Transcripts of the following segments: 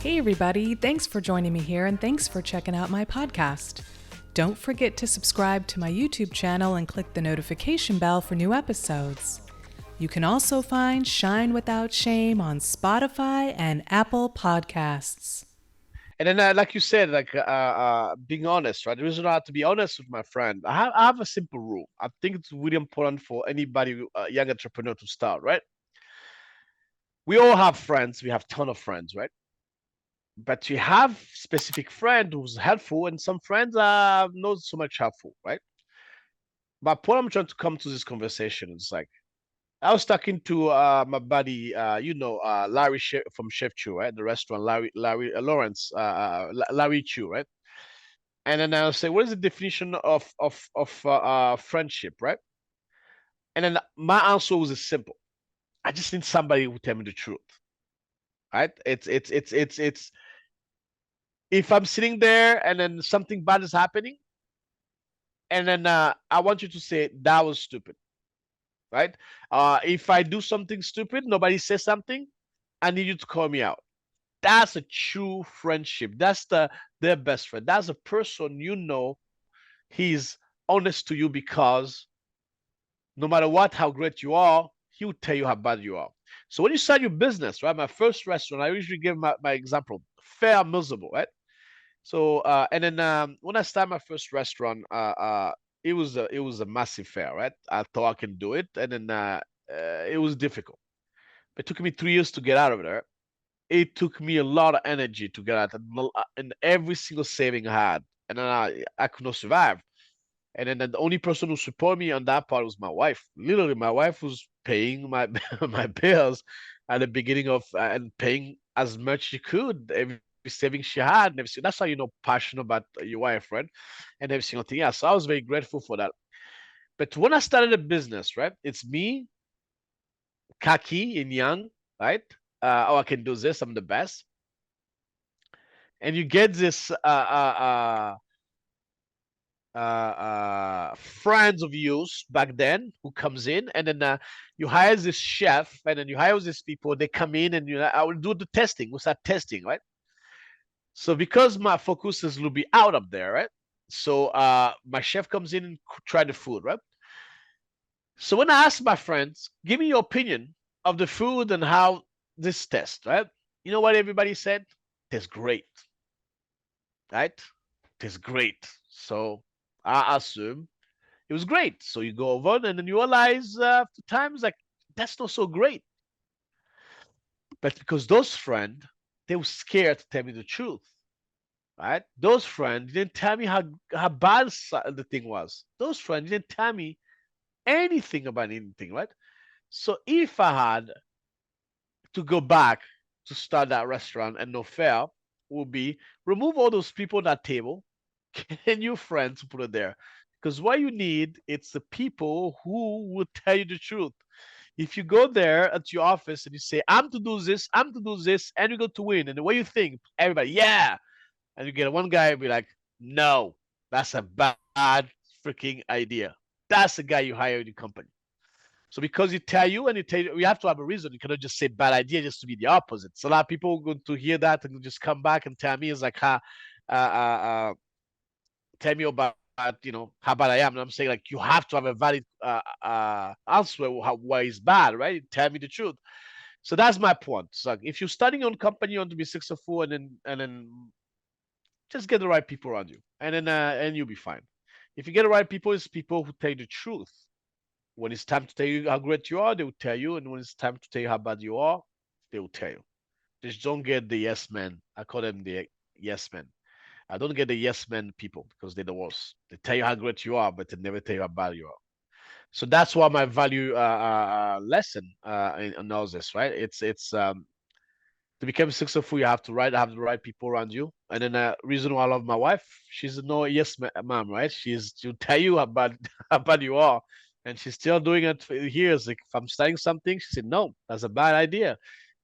Hey everybody, thanks for joining me here and thanks for checking out my podcast. Don't forget to subscribe to my YouTube channel and click the notification bell for new episodes. You can also find Shine Without Shame on Spotify and Apple Podcasts. And then, like you said, being honest, right? The reason I have to be honest with my friend, I have a simple rule. I think it's really important for anybody, young entrepreneur, to start, right? We all have friends. We have ton of friends, right? But you have specific friend who's helpful, and some friends are not so much helpful, right? But point I'm trying to come to this conversation is like I was talking to my buddy, Larry from Chef Chu, right? The restaurant, Larry Lawrence, Larry Chu, right? And then I'll say, what is the definition of friendship, right? And then my answer was simple. I just need somebody who tell me the truth, right? It's if I'm sitting there and then something bad is happening, and then I want you to say that was stupid, right? If I do something stupid, nobody says something, I need you to call me out. That's a true friendship. That's their best friend. That's a person he's honest to you because no matter what, how great you are, he will tell you how bad you are. So when you start your business, right? My first restaurant, I usually give my example, fair miserable, right? So and then when I started my first restaurant, it was a massive fair, right? I thought I can do it, and then it was difficult. It took me 3 years to get out of there. It took me a lot of energy to get out, and every single saving I had, and then I could not survive. And then the only person who supported me on that part was my wife. Literally, my wife was paying my my bills at the beginning of and paying as much she could, every saving she had, and everything. That's how you know passion about your wife, right? And every single thing else. So I was very grateful for that. But when I started a business, right, it's me, Kaki and Young, right? Oh, I can do this. I'm the best. And you get this friends of yours back then who comes in, and then you hire this chef, and then you hire these people. They come in, and I will do the testing. We start testing, right? So because my focus is will be out up there, right? So my chef comes in and try the food, right? So when I ask my friends, give me your opinion of the food and how this test, right? You know what everybody said? Tastes great, right? Tastes great. So I assume it was great. So you go over and then you realize after times like that's not so great. But because those friends, they were scared to tell me the truth, right? Those friends didn't tell me how bad the thing was. Those friends didn't tell me anything about anything, right? So if I had to go back to start that restaurant and no fair, would be remove all those people at that table, get new friends to put it there. Because what you need, it's the people who will tell you the truth. If you go there at your office and you say, I'm to do this, I'm to do this, and you go to win, and the way you think, everybody, yeah. And you get one guy be like, no, that's a bad freaking idea. That's the guy you hire in your company. So because you tell you and you tell you, you have to have a reason. You cannot just say bad idea just to be the opposite. So a lot of people are going to hear that and just come back and tell me it's like, tell me about how bad I am. And I'm saying like you have to have a valid answer why it's bad, right? Tell me the truth. So that's my point. So like, if you're starting on company, you want to be successful, and then just get the right people around you, and you'll be fine. If you get the right people, it's people who tell you the truth. When it's time to tell you how great you are, they will tell you, and when it's time to tell you how bad you are, they will tell you. Just don't get the yes men. I call them the yes men. I don't get the yes men people because they're the worst. They tell you how great you are, but they never tell you how bad you are. So that's why my value lesson in all this, right? It's to become successful, you have to have the right people around you. And then reason why I love my wife, she's no yes ma'am, right? She'll tell you how bad how bad you are, and she's still doing it for years. Like if I'm studying something, she said no, that's a bad idea.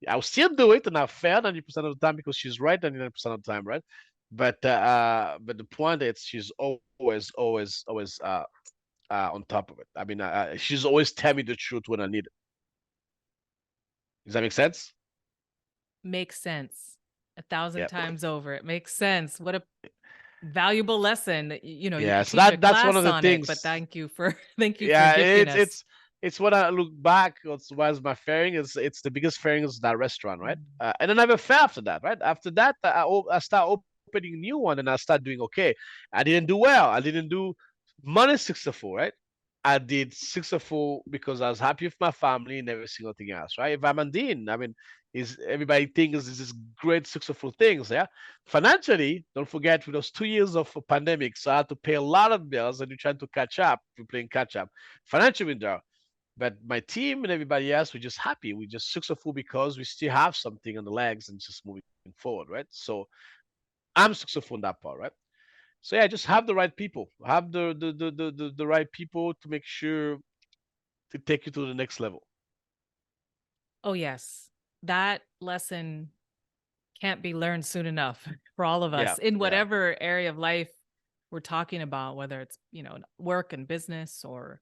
I'll still do it, and I fail 90% of the time because she's right 99% of the time, right? But the point is, she's always on top of it. I mean, she's always tell me the truth when I need it. Does that make sense? Makes sense. 1,000 Yeah. times over. It makes sense. What a valuable lesson that, you know, you Yeah. could So teach a that's one class of the on it, but things. thank you for thank you for Yeah, gifting us. it's when I look back, it's was my fairing. It's the biggest fairing is that restaurant, right? Mm. And then I have a fair after that, right? After that, I start opening a new one, and I start doing okay. I didn't do well. I didn't do money successful, right? I did successful because I was happy with my family and every single thing else, right? If I'm a dean, I mean, is everybody thinks this is great successful things, yeah? Financially, don't forget with those 2 years of a pandemic, so I had to pay a lot of bills, and you're trying to catch up. You're playing catch up. Financially, there. But my team and everybody else, we're just happy. We're just successful because we still have something on the legs and just moving forward, right? So I'm successful in that part, right? So yeah, just have the right people. Have the right people to make sure to take you to the next level. Oh, yes. That lesson can't be learned soon enough for all of Yeah, us in yeah. whatever area of life we're talking about, whether it's, you know, work and business or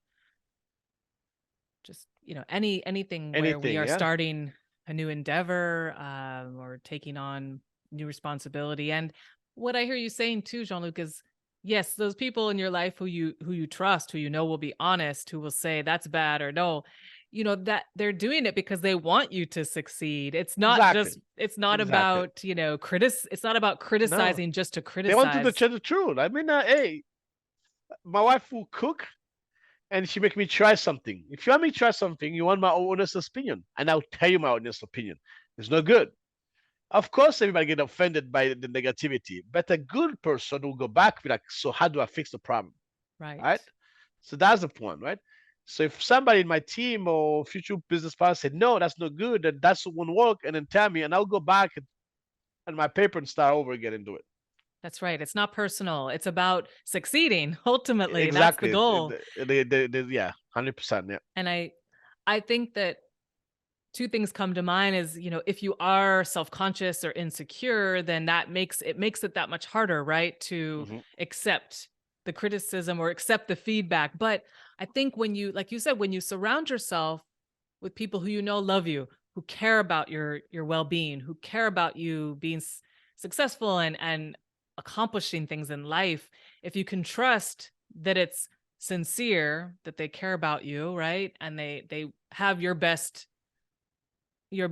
just, you know, anything where we Anything, are yeah. starting a new endeavor, or taking on new responsibility. And what I hear you saying too, Jean-Luc, is yes, those people in your life who you trust, who you know will be honest, who will say that's bad or no, you know, that they're doing it because they want you to succeed. Exactly. It's not Exactly. about, you know, it's not about No, criticizing just to they want to criticize. tell the truth. I mean, hey, my wife will cook and she make me try something. If you want me to try something, you want my honest opinion, and I'll tell you my honest opinion. It's not good. Of course, everybody get offended by the negativity, but a good person will go back and be like, so how do I fix the problem? Right. Right? So that's the point, right? So if somebody in my team or future business partner said, no, that's not good, and that's won't work, and then tell me, and I'll go back and my paper and start over again and do it. That's right. It's not personal. It's about succeeding. Ultimately, that's the Exactly. goal. Yeah, 100%. Yeah. And I think that two things come to mind is, you know, if you are self-conscious or insecure, then makes it that much harder, right? To Hmm. accept the criticism or accept the feedback. But I think when you, like you said, when you surround yourself with people who you know love you, who care about your well-being, who care about you being successful and accomplishing things in life, if you can trust that it's sincere, that they care about you, right? And they have your best in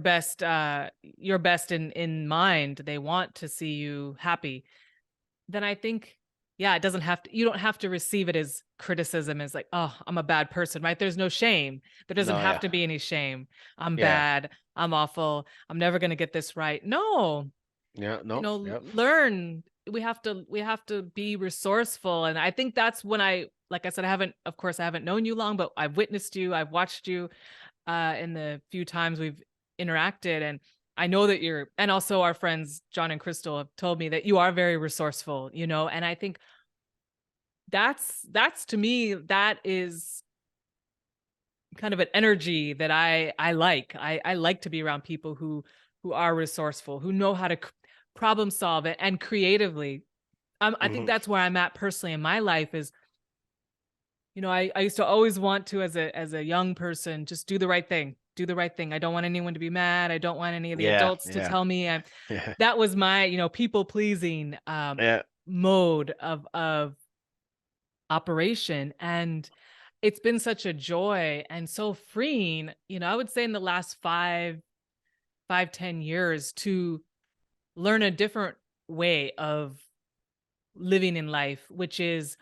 mind, they want to see you happy, then I think, yeah, it doesn't have to, you don't have to receive it as criticism, as like, oh, I'm a bad person, right? There's no shame. There doesn't No, have yeah. to be any shame. I'm Yeah. bad. I'm awful. I'm never going to get this right. No, Yeah. you No. know, Yeah. learn. We have to be resourceful. And I think that's when like I said, of course, I haven't known you long, but I've witnessed you. I've watched you in the few times we've interacted. And I know that and also our friends, John and Crystal, have told me that you are very resourceful, you know, and I think that's to me, that is kind of an energy that I like. I like to be around people who are resourceful, who know how to problem solve it and creatively. I think Hmm. that's where I'm at personally in my life is, you know, I used to always want to, as a young person, just do the right thing. Do the right thing. I don't want anyone to be mad. I don't want any of the Yeah. adults to Yeah. tell me Yeah. that was my, you know, people pleasing Yeah. mode of operation. And it's been such a joy and so freeing, you know, I would say in the last 10 years to learn a different way of living in life, which is,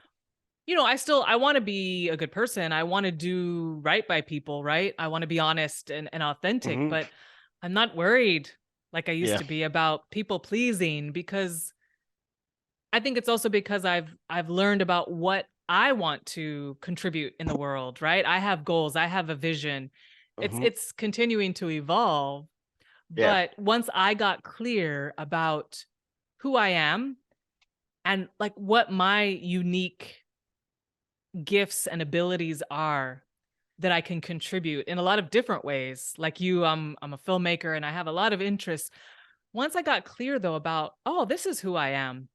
you know, I want to be a good person. I want to do right by people, right? I want to be honest and authentic, Hmm. but I'm not worried like I used Yeah. to be about people pleasing, because I think it's also because I've learned about what I want to contribute in the world, right? I have goals, I have a vision. Hmm. It's continuing to evolve, Yeah. but once I got clear about who I am and like what my unique gifts and abilities are that I can contribute in a lot of different ways. Like you, I'm a filmmaker and I have a lot of interests. Once I got clear though about, oh, this is who I am,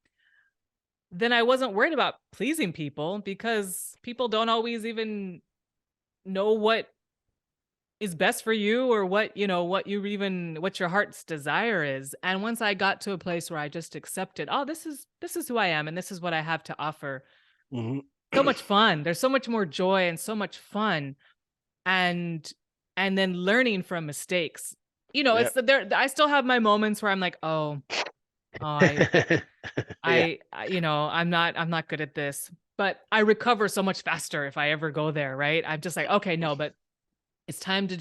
then I wasn't worried about pleasing people, because people don't always even know what is best for you, or what, what your heart's desire is. And once I got to a place where I just accepted, oh, this is who I am and this is what I have to offer. Hmm. So much fun. There's so much more joy and so much fun. And then learning from mistakes. Yeah. It's there, I still have my moments where I'm like, "Oh, oh, Yeah. I'm not good at this." But I recover so much faster if I ever go there, right? I'm just like, "Okay, no, but it's time to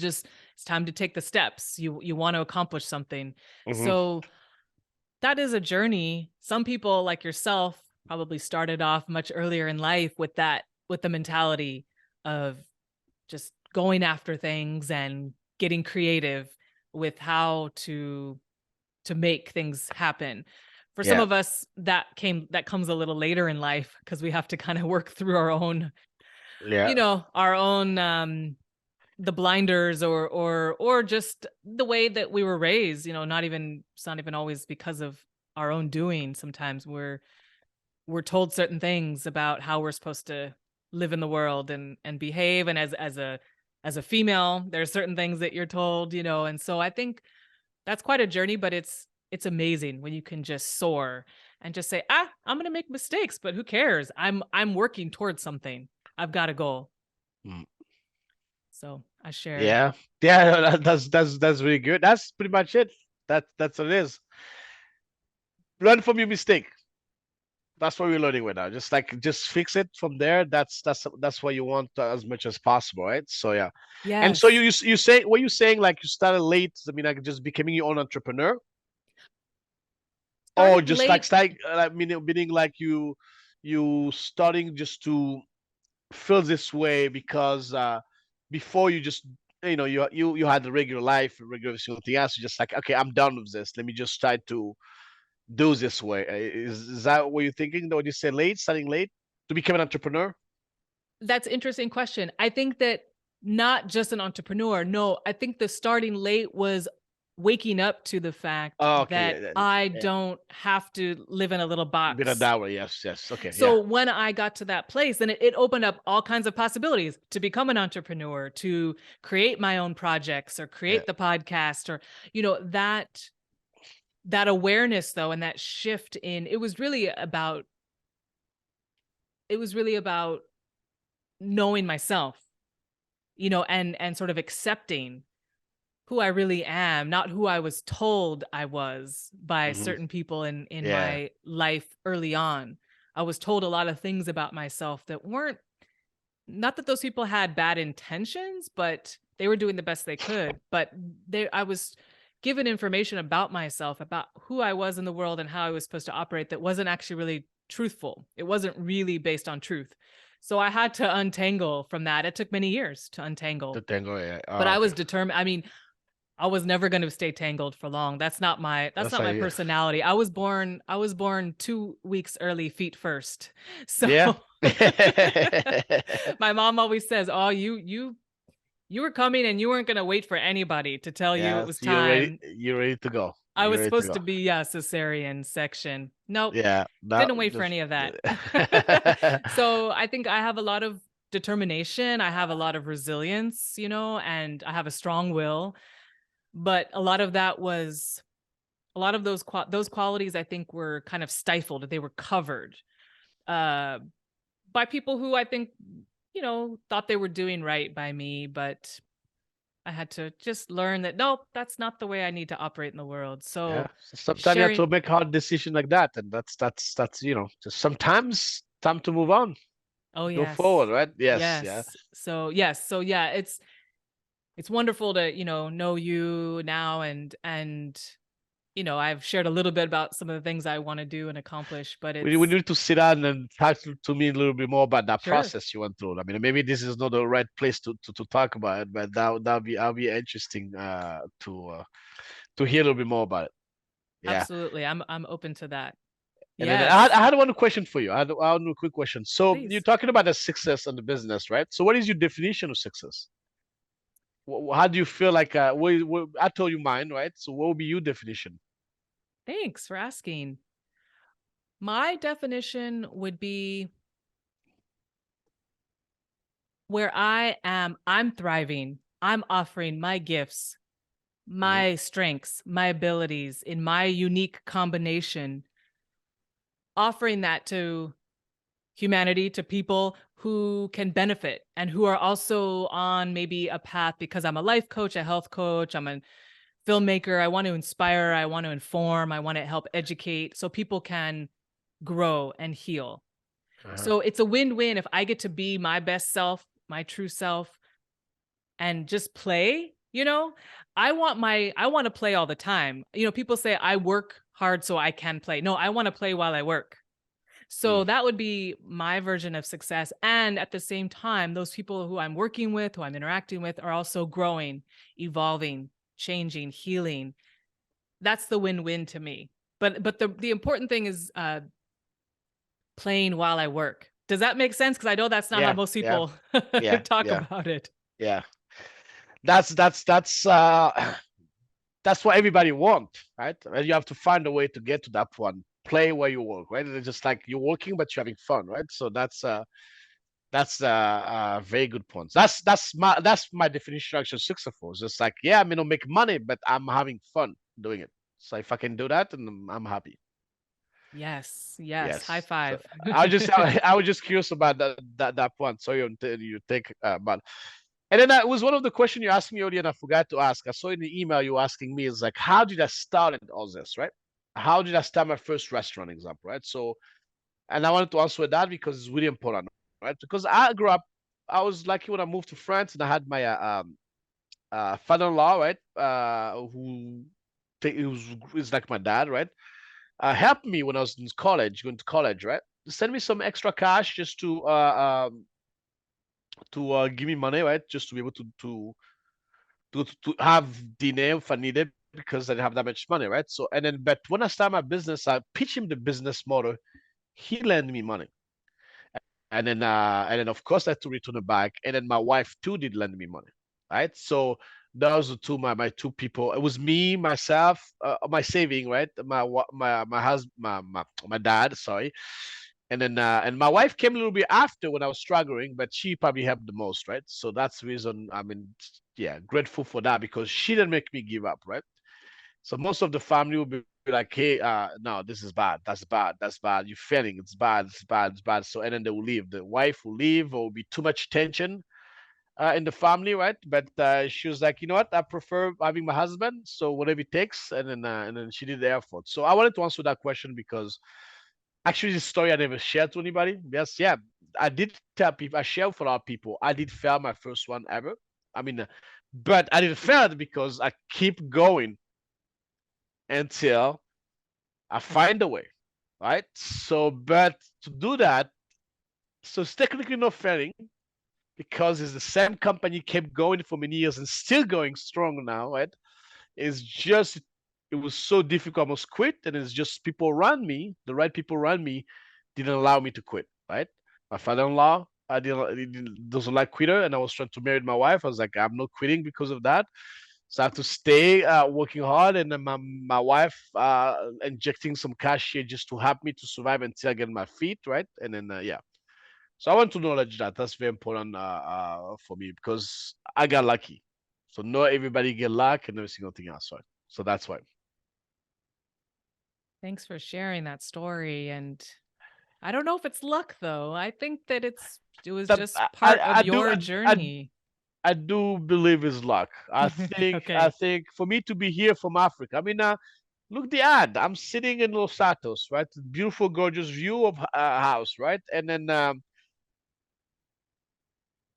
take the steps. You want to accomplish something." Hmm. So that is a journey. Some people like yourself probably started off much earlier in life with the mentality of just going after things and getting creative with how to make things happen. For some Yeah. of us, that comes a little later in life because we have to kind of work through Yeah. our own the blinders, or just the way that we were raised. It's not even always because of our own doing. Sometimes we're told certain things about how we're supposed to live in the world and behave. And as a female, there's certain things that you're told, and so I think that's quite a journey, but it's amazing when you can just soar and just say, I'm gonna make mistakes, but who cares? I'm working towards something. I've got a goal. Mm. So I share. Yeah. Yeah. No, that's really good. That's pretty much it. That's what it is. Learn from your mistake. That's what we're learning right now. Just fix it from there. That's what you want as much as possible, right? So yeah. And so Yes. you say what you saying, like you started late. I mean, like just becoming your own entrepreneur, or Started just like late. start, meaning like you starting just to feel this way because before you just you had a regular life, regular single thing else. You're just like, okay, I'm done with this. Let me just try to do this way. Is that what you're thinking? When you say late, starting late to become an entrepreneur? That's an interesting question. I think that not just an entrepreneur. No, I think the starting late was waking up to the fact Oh, okay, that yeah, I yeah. don't have to live in a little Been a box. that way. Yes, yes. Okay, yeah, So when I got to that place, then it opened up all kinds of possibilities to become an entrepreneur, to create my own projects or yeah. create the podcast, or that awareness though, and that shift in it was really about knowing myself, and sort of accepting who I really am, not who I was told I was by Hmm. certain people in Yeah. my life early on. I was told a lot of things about myself that weren't, not that those people had bad intentions, but they were doing the best they could. But I was given information about myself, about who I was in the world and how I was supposed to operate, that wasn't actually really truthful. It wasn't really based on truth. So I had to untangle from that. It took many years to The untangle, tango. Yeah. but Oh, I was okay. determined. I mean, I was never going to stay tangled for long. That's That's not my like, personality. I was born 2 weeks early, feet first. So yeah. my mom always says, "Oh, you were coming and you weren't going to wait for anybody to tell you it Yeah. was You're ready. time." You're ready to go. I You're was ready to supposed go. to be, yeah, cesarean section. Nope, Yeah. That didn't wait for just. any of that. So I think I have a lot of determination. I have a lot of resilience, and I have a strong will. But a lot of those qualities, I think, were kind of stifled. They were covered uh, by people who I think, thought they were doing right by me. But I had to just learn that, nope, that's not the way I need to operate in the world. Yeah. So So sometimes you have to sharing. make hard decision like that, and that's just sometimes time to move on, Oh, go forward, yes. right? Yes. Yeah. Yes. So, yes. So, yeah, it's wonderful to, know you now, and I've shared a little bit about some of the things I want to do and accomplish, but We it's need to sit down and talk to me a little bit more about that sure. process you went through. I mean, maybe this is not the right place to talk about it, but that'll be interesting to hear a little bit more about it. Yeah. Absolutely. I'm open to that. And then Yes, I had one question for you. I had a quick question. So you're please. talking about the success in the business, right? So what is your definition of success? How do you feel like? I told you mine, right? So what would be your definition? Thanks for asking. My definition would be where I'm thriving I'm offering my gifts, Mhm. my strengths, my abilities in my unique combination, offering that to humanity, to people who can benefit and who are also on maybe a path because I'm a life coach, a health coach, I'm a filmmaker. I want to inspire, I want to inform, I want to help educate so people can grow and heal. Uh-huh. So it's a win-win if I get to be my best self, my true self, and just play, you know? I want to play all the time. You know, people say I work hard so I can play. No, I want to play while I work. Mm. So that would be my version of success. And at the same time, those people who I'm working with, who I'm interacting with, are also growing, evolving, changing, healing. That's the win-win to me. But the important thing is playing while I work. Does that make sense? Because I know that's not how Yeah, most yeah, people yeah, talk yeah, about it. yeah. That's that's what everybody want, right? And you have to find a way to get to that point. Play where you work, right? It's just like you're working, but you're having fun, right? So that's very good point. That's my definition of actually successful. It's just like, yeah, I may not make money, but I'm having fun doing it. So if I can do that, then I'm happy. Yes, yes. High Yes. So five. I was just curious about that point. So you take about. And then that was one of the questions you asked me earlier, and I forgot to ask. I saw in the email you asking me is like, how did I start all this, right? How did I start my first restaurant example, right? So, and I wanted to answer that because it's really important, right? Because I grew up, I was lucky when I moved to France, and I had my father-in-law, right? Who he was is like my dad, right? Helped me when I was in college, going to college, right? Send me some extra cash just to give me money, right? Just to be able to have dinner if I needed because I didn't have that much money, right? So and then, but when I started my business, I pitched him the business model. He lent me money, and then of course I had to return it back, and then my wife too did lend me money, right? So those are my two people. It was me, myself, my saving, right? My husband, my dad, sorry, and my wife came a little bit after when I was struggling, but she probably helped the most, right? So that's the reason. I mean, yeah, grateful for that because she didn't make me give up, right? So most of the family will be like, hey, no, this is bad, that's bad, that's bad. You're failing, it's bad, it's bad, it's bad. So and then they will leave. The wife will leave, or will be too much tension in the family, right? But she was like, you know what? I prefer having my husband, so whatever it takes. And then she did the effort. So I wanted to answer that question because actually, this story I never shared to anybody. Yes, yeah, I did tell people. I shared with a lot of people. I did fail my first one ever. I mean, but I didn't fail it because I keep going until I find a way, right? So, but to do that, so it's technically not failing because it's the same company kept going for many years and still going strong now, right? It's just it was so difficult, I almost quit, and it's just people around me, the right people around me, didn't allow me to quit, right? My father-in-law, I didn't, he doesn't like quitter, and I was trying to marry my wife. I was like, I'm not quitting because of that. So I have to stay working hard, and then my wife injecting some cash here just to help me to survive until I get my feet right, and then yeah. So I want to acknowledge that. That's very important for me because I got lucky. So not everybody get luck and every single thing else, right? So that's why. Thanks for sharing that story. And I don't know if it's luck though. I think that it was That just part of I do your I, journey. I do believe is luck. I Okay. think for me to be here from Africa. I mean, look the ad. I'm sitting in Los Altos, right? Beautiful, gorgeous view of a house, right? And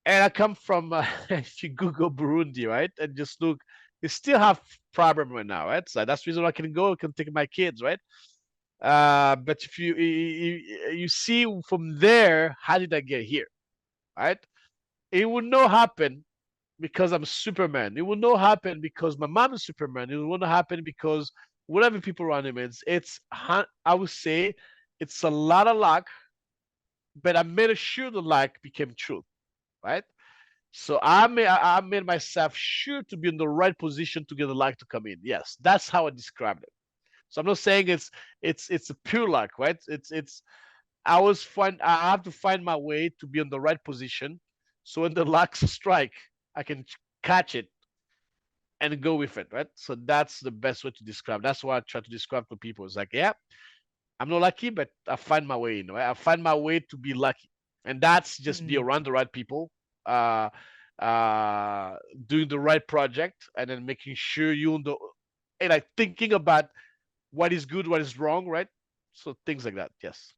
I come from if you Google Burundi, right, and just look, they still have problem right now, right? So that's the reason I can go, I can take my kids, right? But if you see from there, how did I get here, right? It would not happen because I'm Superman. It will not happen because my mom is Superman. It will not happen because whatever people around him is. I would say it's a lot of luck, but I made sure the luck became true, right? So I made myself sure to be in the right position to get the luck to come in. Yes, that's how I described it. So I'm not saying it's a pure luck, right? It's I have to find my way to be in the right position. So when the luck strike, I can catch it and go with it, right? So that's the best way to describe. That's what I try to describe to people. It's like, yeah, I'm not lucky, but I find my way in, right? I find my way to be lucky. And that's just be Mm. around the right people, uh, uh, doing the right project, and then making sure you know, and like thinking about what is good, what is wrong, right? So things like that. Yes.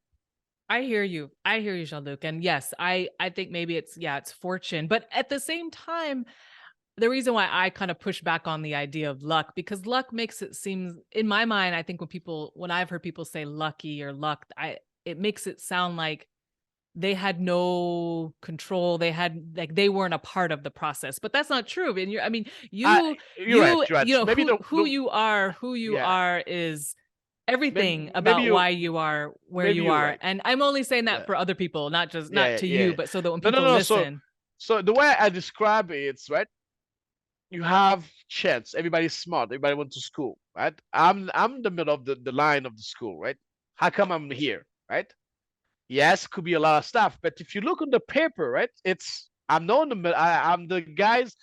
I hear you. I hear you, Jean-Luc. And yes, I think maybe it's yeah, it's fortune. But at the same time, the reason why I kind of push back on the idea of luck, because luck makes it seem in my mind, I think when I've heard people say lucky or luck, it makes it sound like they had no control. They had like they weren't a part of the process. But that's not true. And I mean, You're right. You're right. you So know, maybe who you yeah, are is maybe everything maybe about you why you are where maybe you you're are. right. And I'm only saying that Yeah, for other people, not yeah, to yeah. you, but so that when No, no, people no. So listen. so the way I describe it, it's right. You have chance. Everybody's smart. Everybody went to school, right? I'm the middle of the line of the school, right? How come I'm here, right? Yes, could be a lot of stuff, but if you look on the paper, right, it's I'm not in the I'm the guys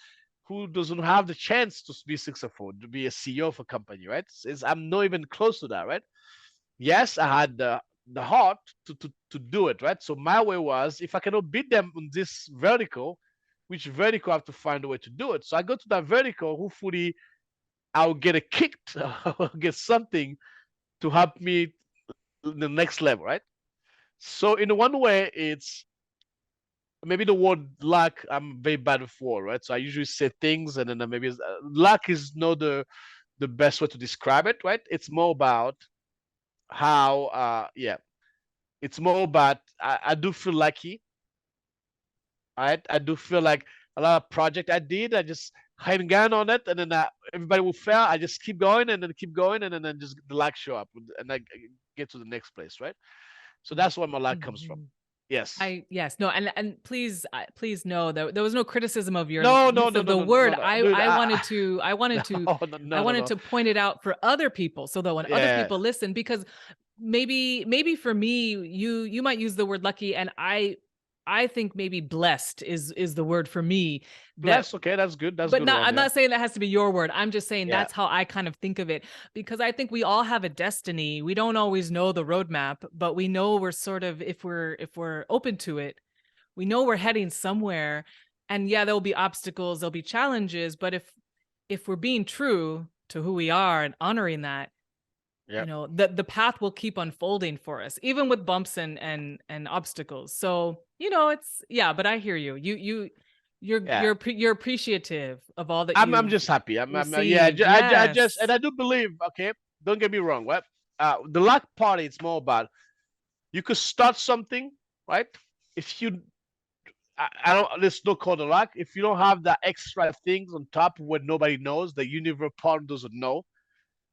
who doesn't have the chance to be successful, to be a CEO of a company, right? I'm not even close to that, right? Yes, I had the heart to do it, right? So my way was if I cannot beat them on this vertical, which vertical I have to find a way to do it. So I go to that vertical, hopefully I'll get a kick, I'll get something to help me the next level, right? So in one way, it's maybe the word luck. I'm very bad with word, right? So I usually say things, and then maybe luck is not the best way to describe it, right? It's more about how, yeah, it's more about I do feel lucky, right? I do feel like a lot of project I did, I just hang on it, and then everybody will fail. I just keep going and then keep going, and then just the luck show up, and I get to the next place, right? So that's where my luck comes from. Mhm. Yes. Yes, no, and please, please know that there was no criticism of your No, no, use no, of no, the no, no, word. no, dude. No, no, I no, no, wanted no. to point it out for other people so that when other Yeah, people listen, because maybe for me, you might use the word lucky, and I think maybe blessed is the word for me that. bless. Okay, that's good. That's a But good not one. I'm Yeah, not saying that has to be your word. I'm just saying yeah, that's how I kind of think of it, because I think we all have a destiny. We don't always know the roadmap, but we know we're sort of if we're open to it, we know we're heading somewhere. And yeah, there'll be obstacles, there'll be challenges, but if we're being true to who we are and honoring that, yeah, the path will keep unfolding for us, even with bumps and obstacles. So, it's yeah, but I hear you. yeah. You're appreciative of all that I'm you've just happy. Yeah. received. I just and Yes. I do believe. Okay, don't get me wrong. What the luck part? It's more about you could start something, right? If you I don't. Let's not call it luck. If you don't have the extra things on top where nobody knows, the universe part doesn't know,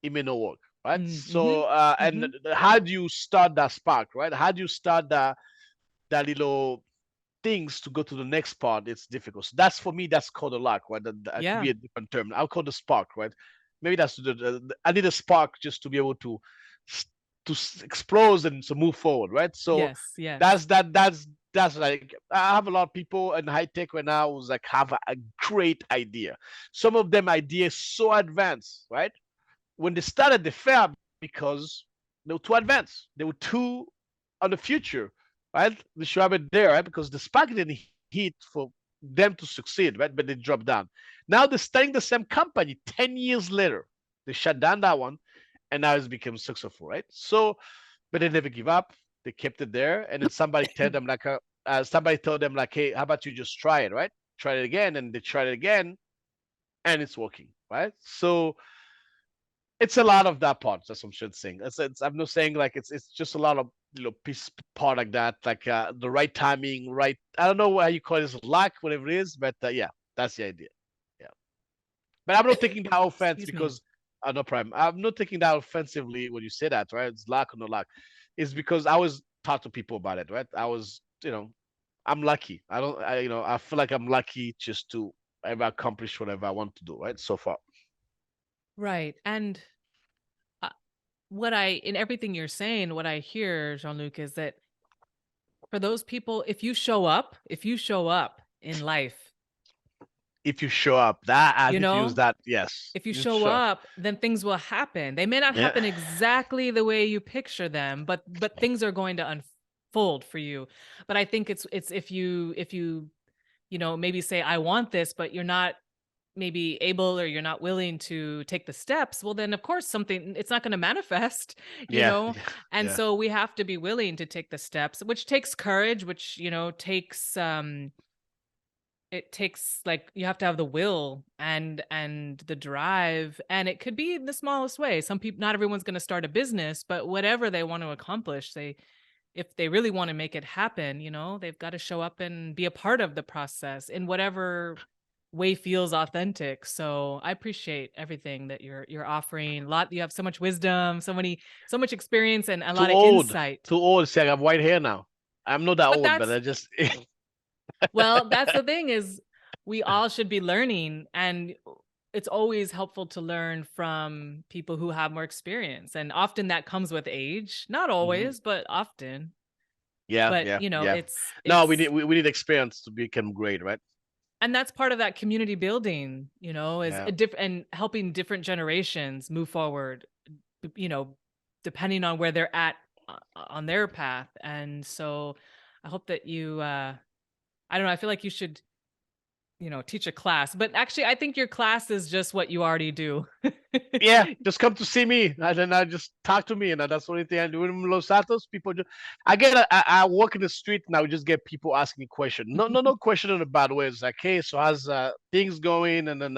it may not work, right? Mm-hmm. So and Mm-hmm. how do you start that spark, right? How do you start that little things to go to the next part? It's difficult. So that's for me. That's called a luck, right? That could Yeah. be a different term. I'll call the spark, right? Maybe that's I need a spark just to be able to explode and to move forward, right? So Yes. Yes. that's that. That's like I have a lot of people in high tech right now who's like have a great idea. Some of them ideas so advanced, right? When they started, they failed because they were too advanced. They were too on the future, right? They should have it there, right? Because the spark didn't hit for them to succeed, right? But they dropped down. Now they're starting the same company 10 years later. They shut down that one and now it's become successful, right? So, but they never give up. They kept it there. And then somebody told them like, hey, how about you just try it, right? Try it again. And they tried it again and it's working, right? So it's a lot of that part. That's what I'm saying. I'm not saying like it's just a lot of piece part like that, like the right timing, right. I don't know how you call it, luck, whatever it is, but yeah, that's the idea. Yeah, but I'm not taking that offense Excuse me. because no problem. I'm not taking that offensively when you say that, right? It's luck or no luck. It's because I was talk to people about it, right? I was, I'm lucky. I don't, I feel like I'm lucky just to ever accomplish whatever I want to do, right? So far. Right. And uh, what in everything you're saying, what I hear, Jean-Luc, is that for those people, if you show up in life, if you show up. That I You need to use know, that. Yes, if you you show show. up, then things will happen. They may not Yeah, happen exactly the way you picture them, but things are going to unfold for you. But I think it's if you maybe say I want this, but you're not maybe able or you're not willing to take the steps, well then of course something it's not going to manifest, you yeah, know. yeah, And yeah. so we have to be willing to take the steps, which takes courage, which takes it takes like you have to have the will and the drive, and it could be in the smallest way. Some people, not everyone's going to start a business, but whatever they want to accomplish, they if they really want to make it happen, they've got to show up and be a part of the process in whatever way feels authentic. So I appreciate everything that you're offering. A lot, you have so much wisdom, so much experience and a Too lot of old, insight. too old. See, I have white hair now. I'm not that But old, but that's I just Well, that's the thing is we all should be learning, and it's always helpful to learn from people who have more experience, and often that comes with age. Not Mhm. always, but often. Yeah, But, yeah, yeah. it's No, it's we need experience to become great, right? and that's part of that community building, is Yeah. a and helping different generations move forward, b depending on where they're at on their path. And so I hope that I don't know, I feel like you should teach a class, but actually I think your class is just what you already do. Yeah, just come to see me, and then I just talk to me, and that's the only thing I do in Los Altos. People just, I walk in the street and I would just get people asking me questions. No question in a bad way. It's like, hey, so how's things going, and then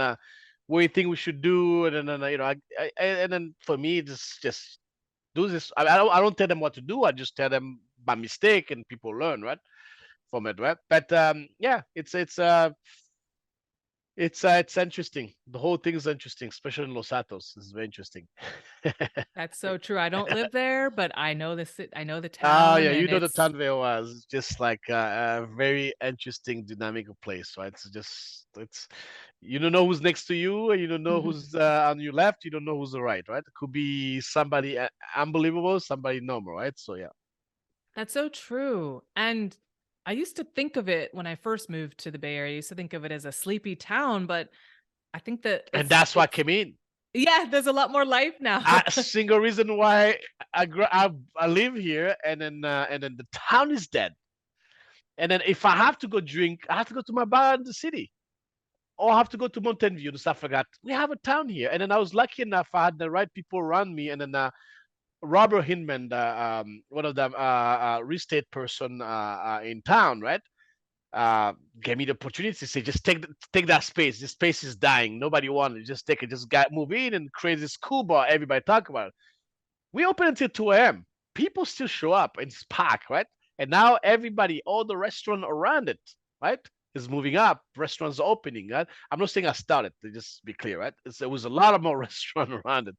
what do you think we should do, and then and then for me, just do this. I don't tell them what to do. I just tell them by mistake, and people learn right from it, right? But yeah, it's interesting. The whole thing is interesting, especially in Los Altos. It's very interesting. That's so true. I don't live there, but I know the Oh town, yeah, you and know the it's Tanveo was just like a very interesting, dynamic place, right? It's you don't know who's next to you, and you don't know who's on your left. You don't know who's the right, right? It could be somebody unbelievable, somebody normal, right? So yeah, that's so true. And I used to think of it when I first moved to the Bay Area. I used to think of it as a sleepy town, but I think that and it's that's why I it's came in. yeah, there's a lot more life now. A single reason why I live here, and then the town is dead. And then if I have to go drink, I have to go to my bar in the city, or I have to go to Mountain View. The stuff I got. We have a town here, and then I was lucky enough. I had the right people around me, and then Robert Hinman, one of the real estate person in town, right? Gave me the opportunity to say, just take that space. This space is dying. Nobody wanted it. Just take it. Just got move in and create this cool bar. Everybody talk about it. We open until 2 a.m. People still show up and it's packed, right? And now everybody, all the restaurant around it, right, is moving up. Restaurants are opening. Right? I'm not saying I started. To just be clear, right? There was a lot of more restaurant around it.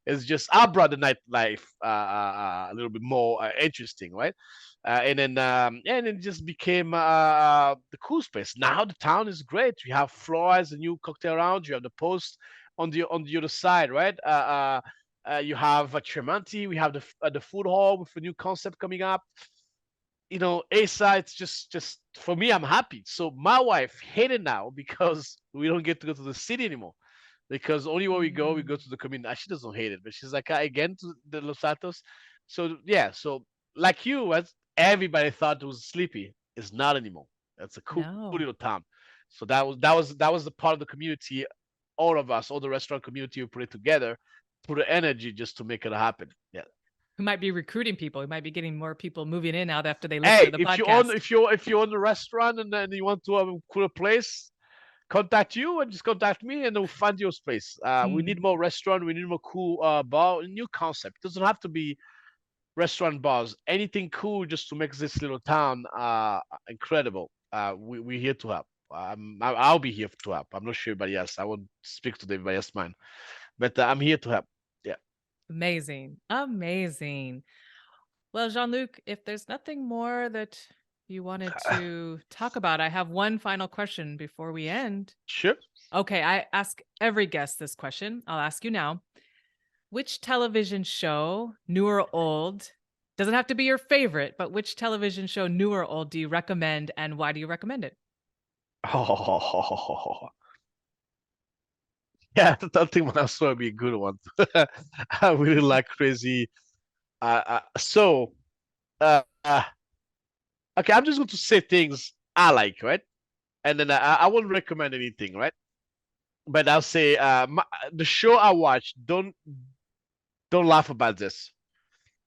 It's just I brought the nightlife a little bit more interesting, right? And it just became the cool space. Now the town is great. We have Flores, a new cocktail lounge. You have the Post on the other side, right? You have Tremonti. We have the food hall with a new concept coming up. Asa, it's just for me, I'm happy. So my wife hated now because we don't get to go to the city anymore. Because only where we go Mm, to the community. She doesn't hate it, but she's like, again to the Los Santos. So yeah, so like you, as everybody thought it was sleepy, it's not anymore. That's a cool no. little town. So that was the part of the community, all of us, all the restaurant community, we put it together, put the energy just to make it happen. Yeah. We might be recruiting people. We might be getting more people moving in out after they listen to Hey, the if you own podcast. if you own the restaurant and then you want to have a cooler place, contact you and just contact me and we'll find your space. We need Mm, more restaurant. We need more cool bar. New concept. It doesn't have to be restaurant bars. Anything cool just to make this little town incredible. We're here to help. I'll be here to help. I'm not sure everybody else. I won't speak to everybody else mine, but I'm here to help. Yeah. amazing. Amazing. Well, Jean-Luc, if there's nothing more that you wanted to talk about, I have one final question before we end. Sure. Okay, I ask every guest this question. I'll ask you now. Which television show, new or old, doesn't have to be your favorite, but which television show, new or old, do you recommend and why do you recommend it? Oh, Yeah, I think my answer would be a good one. I really like crazy. So, uh, uh, okay, I'm just going to say things I like, right? And then I won't recommend anything, right? But I'll say the show I watch. Don't laugh about this.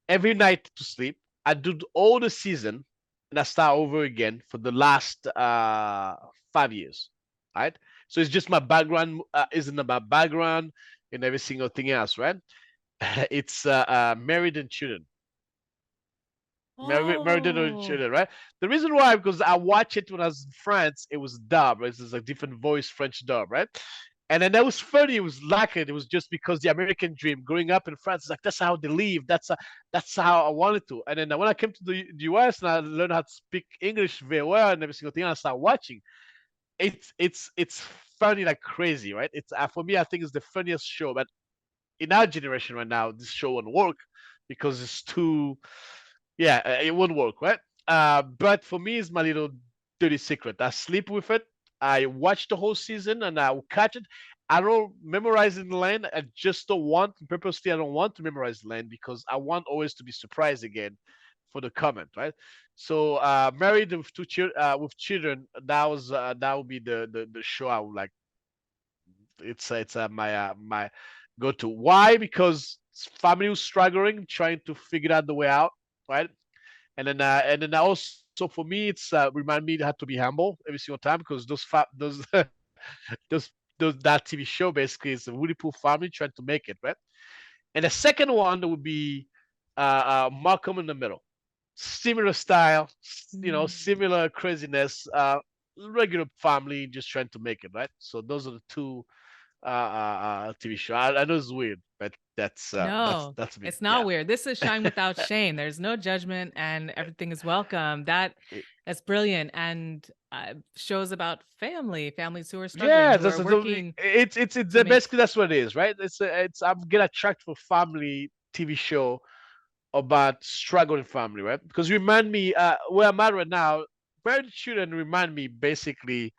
Every night to sleep, I do all the season, and I start over again for the last 5 years, right? So it's just my background isn't about background and every single thing else, right? It's Married and Children. Married and Oh, Children, right? The reason why, because I watched it when I was in France, it was dub, right? It's a different voice, French dub, right? And then that was funny. It was like it. It was just because the American dream, growing up in France, it's like that's how they live. That's how I wanted to. And then when I came to the US and I learned how to speak English very well and every single thing, I started watching. It's funny like crazy, right? It's for me, I think it's the funniest show. But in our generation right now, this show won't work because it's too, yeah, it won't work, right? But for me, it's my little dirty secret. I sleep with it. I watch the whole season and I will catch it. I don't memorize in the land. I just don't want, purposely, I don't want to memorize the land because I want always to be surprised again for the comment, right? So, married with with children, that would be the show I would like. It's my go to. Why? Because family was struggling, trying to figure out the way out, right? And then also for me, it's remind me to have to be humble every single time because those that TV show basically is a really poor family trying to make it, right? And the second one would be Malcolm in the Middle. Similar style, mm. similar craziness. Regular family just trying to make it, right? So those are the two TV show. I know it's weird, but No, that's me. it's not Yeah. weird. This is shine without shame. There's no judgment and everything is welcome. That's brilliant and shows about families who are struggling, Yeah, who are working it's to make. basically that's what it is, right? It's I'm getting attracted for family TV show about struggling family, right? Because remind me where I'm at right now, married children remind me basically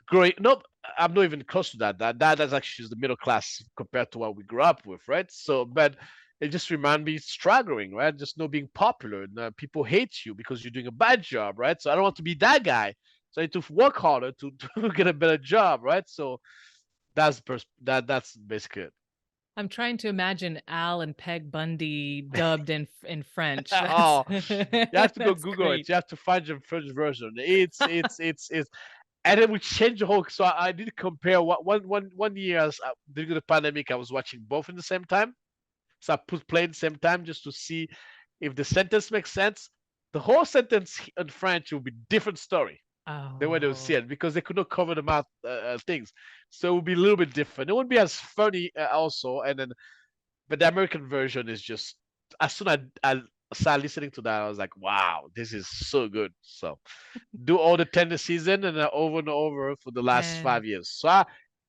growing. No, I'm not even close to that. That's actually the middle class compared to what we grew up with, right? So, but it just remind me struggling, right? Just not being popular. And, people hate you because you're doing a bad job, right? So I don't want to be that guy. So I need to work harder to get a better job, right? So that's basically it. I'm trying to imagine Al and Peg Bundy dubbed in French. That's Oh, you have to go that's Google it. great. You have to find the French version. It's and then we changed the whole. So I did compare what one year as during the pandemic, I was watching both in the same time. So I play at the same time just to see if the sentence makes sense. The whole sentence in French will be different story than what they would see Oh. it because they could not cover the mouth things. So it would be a little bit different. It wouldn't be as funny also. And then, but the American version is just as soon as I started listening to that, I was like, wow, this is so good. So do all the 10 season and over for the last And 5 years. So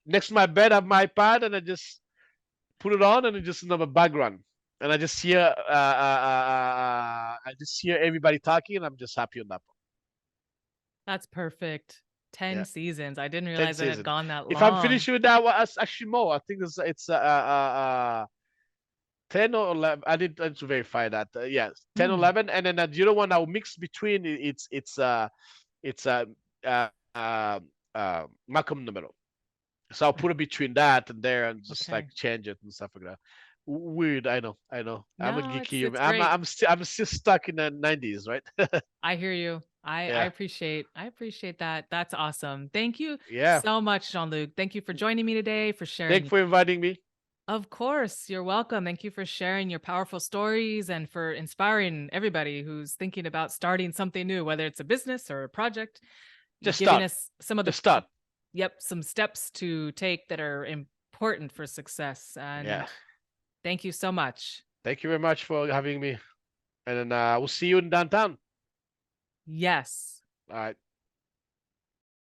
next to my bed, I have my iPad and I just put it on and it just another background. And I just hear everybody talking, and I'm just happy on that part. that's perfect. 10 Yeah, seasons. I didn't 10 realize it had season. gone that If I'm long. finished with that, well, that's actually more. I think it's 10 or 11. I need to verify that. Yes, 10 or Hmm. 11, and then the other one I'll mix between. It's uh, uh, Malcolm in the Middle. So I'll put it between that and there and just like Okay. change it and stuff like that. Weird, I know, I know. I'm a No, geeky it's human. great. I'm still stuck in the 90s, right? I hear you. Yeah, I appreciate that. That's awesome. Thank you yeah. so much, Jean-Luc. Thank you for joining me today, for Thank you sharing. for inviting me. Of course, you're welcome. Thank you for sharing your powerful stories and for inspiring everybody who's thinking about starting something new, whether it's a business or a project. You're Just giving start. us some of the Just start. yep, some steps to take that are important for success. Yeah. And thank you so much. Thank you very much for having me. And then we'll see you in downtown. Yes. All right.